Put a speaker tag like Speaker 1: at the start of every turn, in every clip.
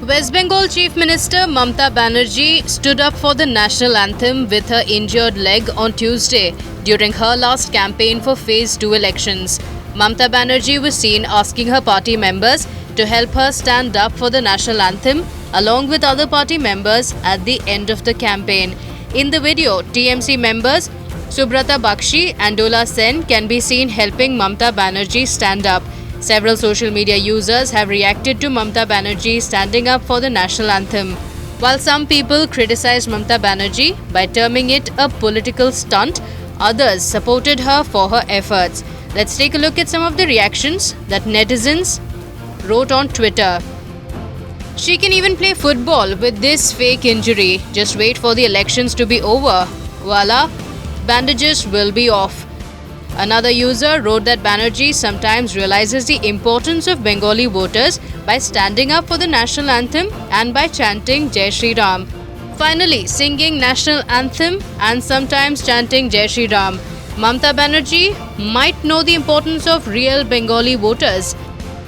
Speaker 1: West Bengal Chief Minister Mamata Banerjee stood up for the national anthem with her injured leg on Tuesday during her last campaign for Phase 2 elections. Mamata Banerjee was seen asking her party members to help her stand up for the national anthem along with other party members at the end of the campaign. In the video, TMC members Subrata Bakshi and Dola Sen can be seen helping Mamata Banerjee stand up. Several social media users have reacted to Mamata Banerjee standing up for the national anthem. While some people criticized Mamata Banerjee by terming it a political stunt, others supported her for her efforts. Let's take a look at some of the reactions that netizens wrote on Twitter. She can even play football with this fake injury. Just wait for the elections to be over. Voila, bandages will be off. Another user wrote that Banerjee sometimes realizes the importance of Bengali voters by standing up for the national anthem and by chanting Jai Shri Ram. Finally, singing national anthem and sometimes chanting Jai Shri Ram, Mamata Banerjee might know the importance of real Bengali voters.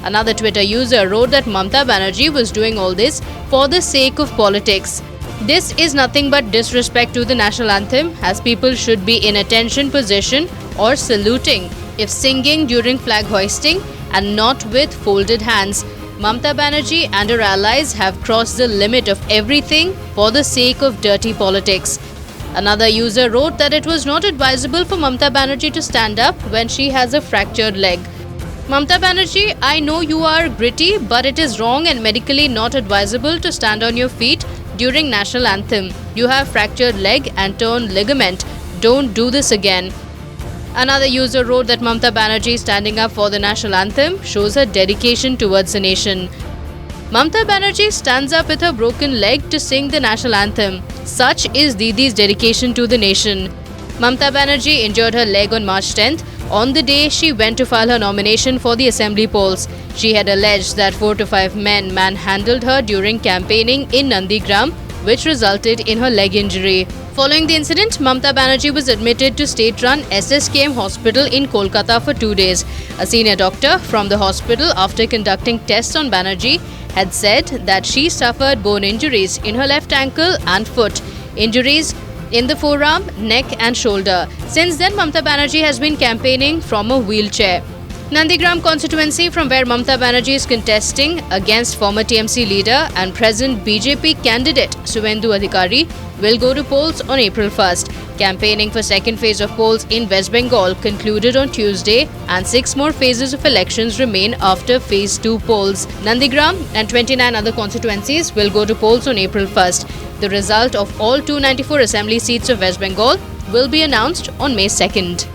Speaker 1: Another Twitter user wrote that Mamata Banerjee was doing all this for the sake of politics. This is nothing but disrespect to the national anthem, as people should be in attention position or saluting if singing during flag hoisting and not with folded hands. Mamata Banerjee and her allies have crossed the limit of everything for the sake of dirty politics. Another user wrote that it was not advisable for Mamata Banerjee to stand up when she has a fractured leg. Mamata Banerjee, I know you are gritty, but it is wrong and medically not advisable to stand on your feet during national anthem. You have fractured leg and torn ligament. Don't do this again. Another user wrote that Mamata Banerjee standing up for the national anthem shows her dedication towards the nation. Mamata Banerjee stands up with her broken leg to sing the national anthem. Such is Didi's dedication to the nation. Mamata Banerjee injured her leg on March 10th, on the day she went to file her nomination for the assembly polls. She had alleged that 4 to 5 men manhandled her during campaigning in Nandigram, which resulted in her leg injury. Following the incident, Mamata Banerjee was admitted to state-run SSKM hospital in Kolkata for 2 days. A senior doctor from the hospital, after conducting tests on Banerjee, had said that she suffered bone injuries in her left ankle and foot, injuries in the forearm, neck and shoulder. Since then, Mamata Banerjee has been campaigning from a wheelchair. Nandigram constituency, from where Mamata Banerjee is contesting against former TMC leader and present BJP candidate Suvendu Adhikari, will go to polls on April 1st. Campaigning for second phase of polls in West Bengal concluded on Tuesday, and 6 more phases of elections remain after phase 2 polls. Nandigram and 29 other constituencies will go to polls on April 1st. The result of all 294 assembly seats of West Bengal will be announced on May 2nd.